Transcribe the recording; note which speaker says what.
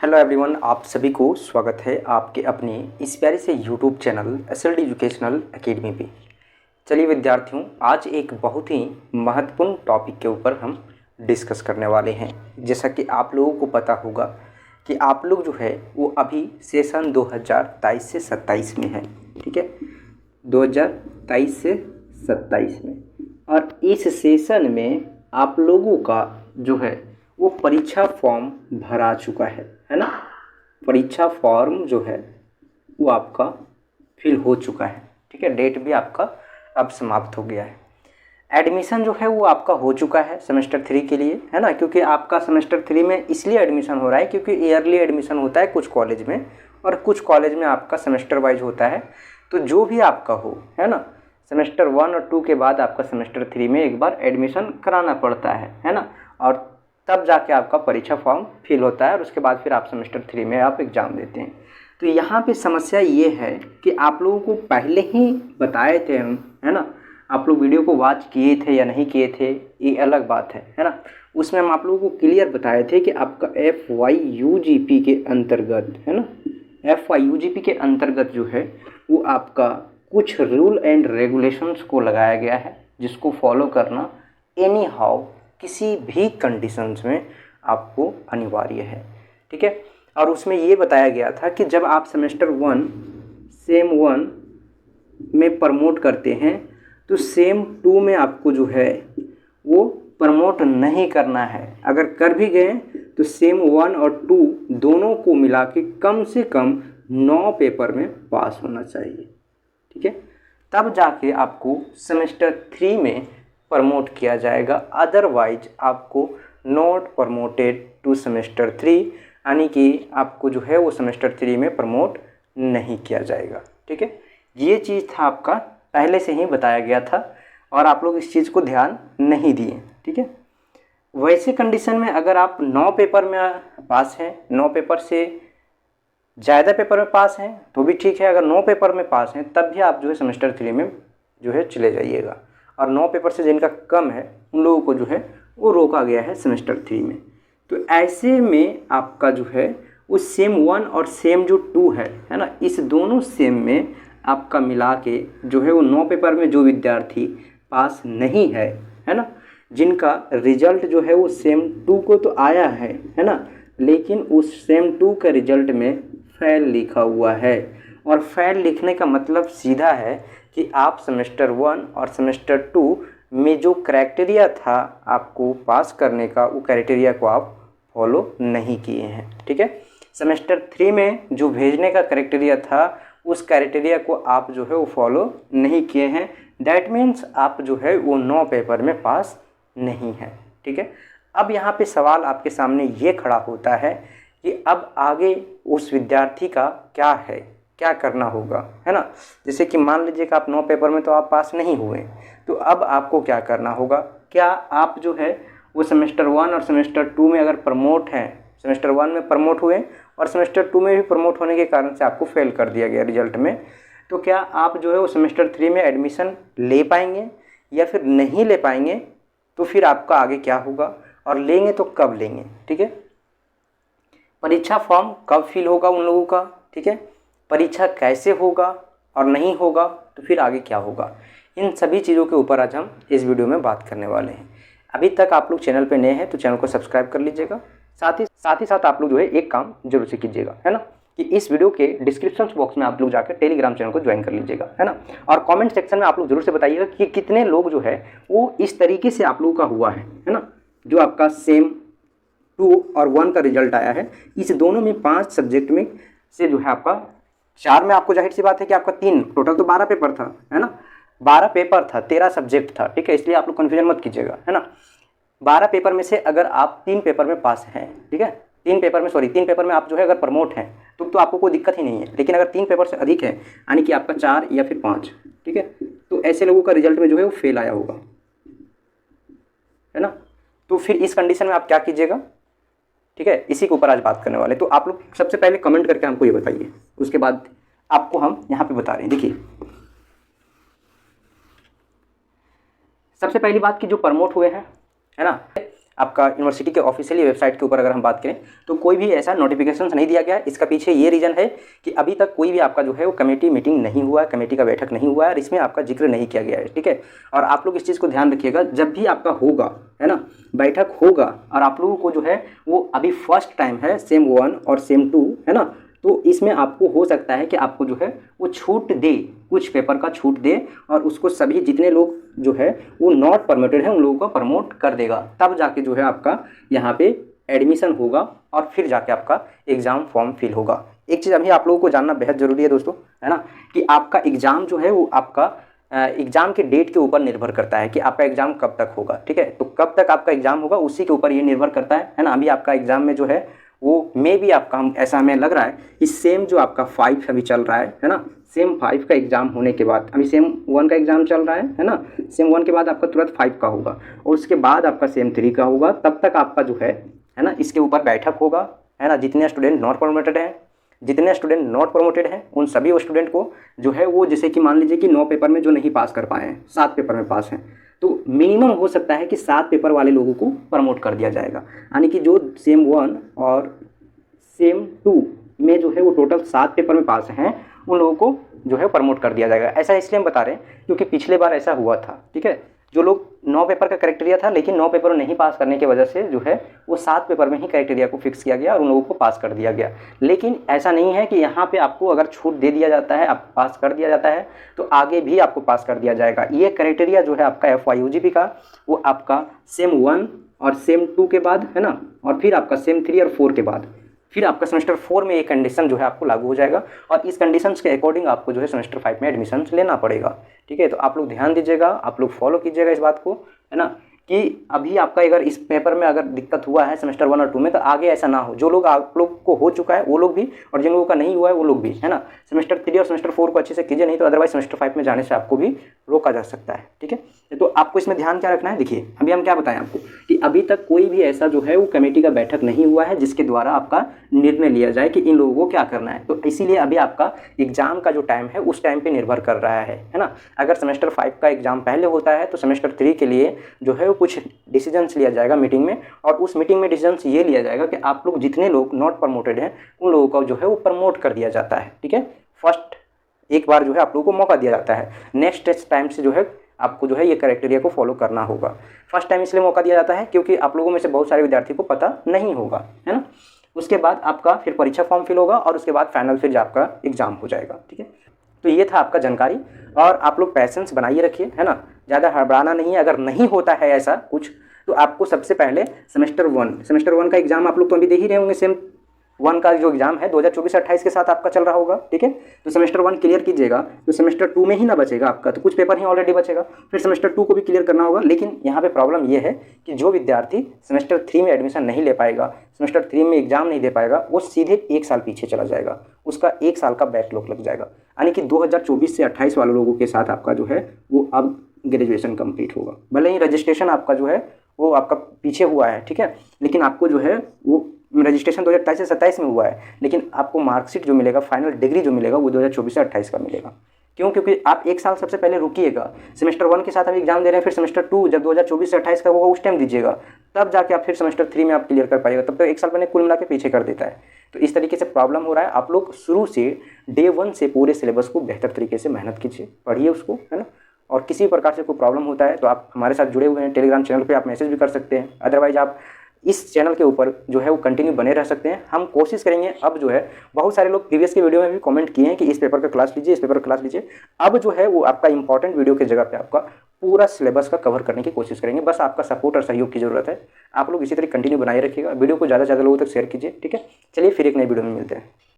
Speaker 1: Hello everyone, आप सभी को स्वागत है आपके अपने इस प्यारे से YouTube channel SLD educational academy पे। चलिए विद्यार्थियों, आज एक बहुत ही महत्वपूर्ण टॉपिक के ऊपर हम डिस्कस करने वाले हैं। जैसा कि आप लोगों को पता होगा कि आप लोग जो है वो अभी सेशन 2023 से 27 में है, ठीक है, 2023 से 27 में। और इस सेशन में आप लोगों का जो है वो परीक्षा फॉर्म भरा चुका है ना। परीक्षा फॉर्म जो है वो आपका फिल हो चुका है, ठीक है। डेट भी आपका अब समाप्त हो गया है। एडमिशन जो है वो आपका हो चुका है सेमेस्टर 3 के लिए, है ना। क्योंकि आपका सेमेस्टर 3 में इसलिए एडमिशन हो रहा है क्योंकि ईयरली एडमिशन होता है कुछ कॉलेज में, और कुछ कॉलेज में आपका सेमेस्टर वाइज होता है। तो जो भी आपका हो, है ना, सेमेस्टर 1 और 2 के बाद आपका सेमेस्टर 3 में एक बार एडमिशन कराना पड़ता है ना। और तब जाके आपका परीक्षा फॉर्म फिल होता है और उसके बाद फिर आप सेमेस्टर 3 में आप एग्ज़ाम देते हैं। तो यहाँ पे समस्या ये है कि आप लोगों को पहले ही बताए थे हम, है ना। आप लोग वीडियो को वॉच किए थे या नहीं किए थे ये अलग बात है ना। उसमें हम आप लोगों को क्लियर बताए थे कि आपका FYUGP के अंतर्गत, है ना, FYUGP के अंतर्गत जो है वो आपका कुछ रूल एंड रेगुलेशंस को लगाया गया है जिसको फॉलो करना एनी हाउ किसी भी कंडीशंस में आपको अनिवार्य है, ठीक है। और उसमें ये बताया गया था कि जब आप सेमेस्टर 1 सेम 1 में प्रमोट करते हैं तो सेम 2 में आपको जो है वो प्रमोट नहीं करना है। अगर कर भी गए तो सेम 1 और 2 दोनों को मिला के कम से कम 9 पेपर में पास होना चाहिए, ठीक है। तब जाके आपको सेमेस्टर 3 में प्रमोट किया जाएगा। अदरवाइज आपको नॉट प्रमोटेड टू सेमेस्टर 3, यानी कि आपको जो है वो सेमेस्टर 3 में प्रमोट नहीं किया जाएगा, ठीक है। ये चीज़ था आपका पहले से ही बताया गया था और आप लोग इस चीज़ को ध्यान नहीं दिए, ठीक है। वैसे कंडीशन में अगर आप 9 पेपर में पास हैं, 9 पेपर से ज़्यादा पेपर में पास हैं तो भी ठीक है। अगर 9 पेपर में पास हैं तब भी आप जो है सेमेस्टर 3 में जो है चले जाइएगा। और 9 पेपर से जिनका कम है उन लोगों को जो है वो रोका गया है सेमेस्टर 3 में। तो ऐसे में आपका जो है वो सेम 1 और सेम जो 2 है ना, इस दोनों सेम में आपका मिला के जो है वो 9 पेपर में जो विद्यार्थी पास नहीं है ना, जिनका रिजल्ट जो है वो सेम 2 को तो आया है ना, लेकिन उस सेम 2 के रिजल्ट में फेल लिखा हुआ है। और फेल लिखने का मतलब सीधा है कि आप सेमेस्टर 1 और सेमेस्टर 2 में जो क्राइटेरिया था आपको पास करने का, वो क्राइटेरिया को आप फॉलो नहीं किए हैं, ठीक है। सेमेस्टर 3 में जो भेजने का क्राइटेरिया था उस क्राइटेरिया को आप जो है वो फॉलो नहीं किए हैं। दैट मीन्स आप जो है वो 9 पेपर में पास नहीं है, ठीक है। अब यहाँ पे सवाल आपके सामने ये खड़ा होता है कि अब आगे उस विद्यार्थी का क्या है, क्या करना होगा, है ना। जैसे कि मान लीजिए कि आप 9 पेपर में तो आप पास नहीं हुए, तो अब आपको क्या करना होगा। क्या आप जो है वो सेमेस्टर 1 और सेमेस्टर 2 में अगर प्रमोट हैं, सेमेस्टर 1 में प्रमोट हुए और सेमेस्टर 2 में भी प्रमोट होने के कारण से आपको फेल कर दिया गया रिजल्ट में, तो क्या आप जो है वो सेमेस्टर 3 में एडमिशन ले पाएंगे या फिर नहीं ले पाएंगे, तो फिर आपका आगे क्या होगा, और लेंगे तो कब लेंगे, ठीक है। परीक्षा फॉर्म कब फिल होगा उन लोगों का, ठीक है। परीक्षा कैसे होगा और नहीं होगा तो फिर आगे क्या होगा, इन सभी चीज़ों के ऊपर आज हम इस वीडियो में बात करने वाले हैं। अभी तक आप लोग चैनल पे नए हैं तो चैनल को सब्सक्राइब कर लीजिएगा। साथ ही आप लोग जो है एक काम जरूर से कीजिएगा, है ना, कि इस वीडियो के डिस्क्रिप्शन बॉक्स में आप लोग जाकर टेलीग्राम चैनल को ज्वाइन कर लीजिएगा, है ना। और कमेंट सेक्शन में आप लोग जरूर से बताइएगा कि कितने लोग जो है वो इस तरीके से आप लोगों का हुआ है ना, जो आपका सेम 2 और 1 का रिजल्ट आया है। इस दोनों में 5 सब्जेक्ट में से जो है आपका 4 में आपको जाहिर सी बात है कि आपका 3 टोटल तो 12 पेपर था, है ना, 12 पेपर था, 13 सब्जेक्ट था, ठीक है। इसलिए आप लोग कन्फ्यूजन मत कीजिएगा, है ना। 12 पेपर में से अगर आप 3 पेपर में पास हैं, ठीक है, 3 पेपर में आप जो है अगर प्रमोट हैं तो आपको कोई दिक्कत ही नहीं है। लेकिन अगर 3 पेपर से अधिक है, यानी कि आपका 4 या फिर 5, ठीक है, तो ऐसे लोगों का रिजल्ट में जो है वो फेल आया होगा, है ना। तो फिर इस कंडीशन में आप क्या कीजिएगा, ठीक है, इसी के ऊपर आज बात करने वाले। तो आप लोग सबसे पहले कमेंट करके हमको ये बताइए, उसके बाद आपको हम यहाँ पे बता रहे हैं। देखिए, सबसे पहली बात कि जो प्रमोट हुए हैं, है ना, आपका यूनिवर्सिटी के ऑफिशियली वेबसाइट के ऊपर अगर हम बात करें तो कोई भी ऐसा नोटिफिकेशन नहीं दिया गया है। इसका पीछे ये रीज़न है कि अभी तक कोई भी आपका जो है वो कमेटी मीटिंग नहीं हुआ है, कमेटी का बैठक नहीं हुआ है और इसमें आपका जिक्र नहीं किया गया है, ठीक है। और आप लोग इस चीज़ को ध्यान रखिएगा, जब भी आपका होगा, है ना, बैठक होगा और आप लोगों को जो है वो अभी फर्स्ट टाइम है सेम 1 और सेम 2, है ना, तो इसमें आपको हो सकता है कि आपको जो है वो छूट दे, कुछ पेपर का छूट दे और उसको सभी जितने लोग जो है वो नॉट परमिटेड है उन लोगों को प्रमोट कर देगा। तब जाके जो है आपका यहाँ पे एडमिशन होगा और फिर जाके आपका एग्ज़ाम फॉर्म फिल होगा। एक चीज़ अभी आप लोगों को जानना बेहद ज़रूरी है दोस्तों, है ना, कि आपका एग्ज़ाम जो है वो आपका एग्ज़ाम के डेट के ऊपर निर्भर करता है कि आपका एग्ज़ाम कब तक होगा, ठीक है। तो कब तक आपका एग्ज़ाम होगा उसी के ऊपर ये निर्भर करता है ना। अभी आपका एग्ज़ाम में जो है वो मे भी आपका, हम ऐसा हमें लग रहा है कि सेम जो आपका 5 अभी चल रहा है ना, सेम 5 का एग्ज़ाम होने के बाद, अभी सेम 1 का एग्ज़ाम चल रहा है ना, सेम 1 के बाद आपका तुरंत 5 का होगा और उसके बाद आपका सेम 3 का होगा। तब तक आपका जो है ना, इसके ऊपर बैठक होगा, है ना। जितने स्टूडेंट नॉट प्रमोटेड हैं, जितने स्टूडेंट नॉट प्रमोटेड हैं उन सभी स्टूडेंट को जो है वो, जैसे कि मान लीजिए कि 9 पेपर में जो नहीं पास कर पाए हैं, 7 पेपर में पास हैं, तो मिनिमम हो सकता है कि 7 पेपर वाले लोगों को प्रमोट कर दिया जाएगा। यानी कि जो सेम 1 और सेम 2 में जो है वो टोटल 7 पेपर में पास हैं उन लोगों को जो है प्रमोट कर दिया जाएगा। ऐसा इसलिए हम बता रहे हैं क्योंकि पिछले बार ऐसा हुआ था, ठीक है। जो लोग 9 पेपर का क्राइटेरिया था लेकिन 9 पेपर नहीं पास करने की वजह से जो है वो 7 पेपर में ही क्राइटेरिया को फिक्स किया गया और उन लोगों को पास कर दिया गया। लेकिन ऐसा नहीं है कि यहाँ पे आपको अगर छूट दे दिया जाता है, आप पास कर दिया जाता है तो आगे भी आपको पास कर दिया जाएगा। ये क्राइटेरिया जो है आपका FYUGP का, वो आपका सेम 1 और सेम 2 के बाद, है ना, और फिर आपका सेम 3 और 4 के बाद फिर आपका सेमेस्टर 4 में एक कंडीशन जो है आपको लागू हो जाएगा और इस कंडीशंस के अकॉर्डिंग आपको जो है सेमेस्टर 5 में एडमिशन लेना पड़ेगा, ठीक है। तो आप लोग ध्यान दीजिएगा, आप लोग फॉलो कीजिएगा इस बात को, है ना, कि अभी आपका अगर इस पेपर में अगर दिक्कत हुआ है सेमेस्टर 1 और 2 में तो आगे ऐसा ना हो। जो लोग आप लोग को हो चुका है वो लोग भी और जिन लोगों का नहीं हुआ है वो लोग भी, है ना, सेमेस्टर 3 और सेमेस्टर 4 को अच्छे से कीजिए, नहीं तो अदरवाइज सेमेस्टर 5 में जाने से आपको भी रोका जा सकता है, ठीक है। तो आपको इसमें ध्यान क्या रखना है, देखिए अभी हम क्या बताएं आपको कि अभी तक कोई भी ऐसा जो है वो कमेटी का बैठक नहीं हुआ है जिसके द्वारा आपका निर्णय लिया जाए कि इन लोगों को क्या करना है। तो इसीलिए अभी आपका एग्जाम का जो टाइम है उस टाइम पे निर्भर कर रहा है ना। अगर सेमेस्टर 5 का एग्जाम पहले होता है तो सेमेस्टर 3 के लिए जो है वो कुछ डिसीजंस लिया जाएगा मीटिंग में, और उस मीटिंग में डिसीजंस ये लिया जाएगा कि आप लोग जितने लोग नॉट प्रमोटेड हैं उन लोगों का जो है वो प्रमोट कर दिया जाता है, ठीक है। फर्स्ट एक बार जो है आप लोगों को मौका दिया जाता है, नेक्स्ट टाइम से जो है आपको जो है ये क्राइटेरिया को फॉलो करना होगा। फर्स्ट टाइम इसलिए मौका दिया जाता है क्योंकि आप लोगों में से बहुत सारे विद्यार्थी को पता नहीं होगा, है ना। उसके बाद आपका फिर परीक्षा फॉर्म फिल होगा और उसके बाद फाइनल फिर आपका एग्जाम हो जाएगा, ठीक है। तो ये था आपका जानकारी, और आप लोग पैसेंस बनाइए रखिए, है ना, ज़्यादा हड़बड़ाना नहीं है। अगर नहीं होता है ऐसा कुछ तो आपको सबसे पहले सेमेस्टर 1 का एग्जाम आप लोग तो अभी दे ही रहे होंगे। सेम 1 का जो एग्जाम है 2024-28 के साथ आपका चल रहा होगा, ठीक है। तो सेमेस्टर 1 क्लियर कीजिएगा तो सेमेस्टर 2 में ही ना बचेगा आपका, तो कुछ पेपर ही ऑलरेडी बचेगा, फिर सेमेस्टर 2 को भी क्लियर करना होगा। लेकिन यहाँ पे प्रॉब्लम ये है कि जो विद्यार्थी सेमेस्टर 3 में एडमिशन नहीं ले पाएगा, सेमेस्टर 3 में एग्जाम नहीं दे पाएगा, वो सीधे 1 साल पीछे चला जाएगा, उसका 1 साल का बैकलॉग लग जाएगा। यानी कि 2024 से 28 वाले लोगों के साथ आपका जो है वो अब ग्रेजुएशन कंप्लीट होगा। भले ही रजिस्ट्रेशन आपका जो है वो आपका पीछे हुआ है, ठीक है, लेकिन आपको जो है वो रजिस्ट्रेशन 2028 से 27 में हुआ है, लेकिन आपको मार्कशीट जो मिलेगा, फाइनल डिग्री जो मिलेगा वो 2024 से 28 का मिलेगा। क्यों? क्योंकि आप 1 साल सबसे पहले रुकिएगा। सेमेस्टर 1 के साथ आप एग्जाम दे रहे हैं, फिर सेमेस्टर 2 जब 2024 से 28 का होगा उस टाइम दीजिएगा, तब जाके आप फिर सेमेस्टर 3 में आप क्लियर कर पाइएगा। तब तक 1 साल पहले कुल मिला के पीछे कर देता है। तो इस तरीके से प्रॉब्लम हो रहा है। आप लोग शुरू से डे 1 से पूरे सिलेबस को बेहतर तरीके से मेहनत कीजिए, पढ़िए उसको, है ना। और किसी प्रकार से कोई प्रॉब्लम होता है तो आप हमारे साथ जुड़े हुए हैं, टेलीग्राम चैनल पे आप मैसेज भी कर सकते हैं। अदरवाइज आप इस चैनल के ऊपर जो है वो कंटिन्यू बने रह सकते हैं। हम कोशिश करेंगे, अब जो है बहुत सारे लोग प्रीवियस के वीडियो में भी कमेंट किए हैं कि इस पेपर का क्लास लीजिए, इस पेपर का क्लास लीजिए। अब जो है वो आपका इंपॉर्टेंट वीडियो की जगह पे आपका पूरा सिलेबस का कवर करने की कोशिश करेंगे। बस आपका सपोर्ट और सहयोग की जरूरत है। आप लोग इसी तरह कंटिन्यू बनाए रखिएगा। वीडियो को ज़्यादा से ज़्यादा लोगों तक शेयर कीजिए, ठीक है। चलिए फिर एक नई वीडियो में मिलते हैं।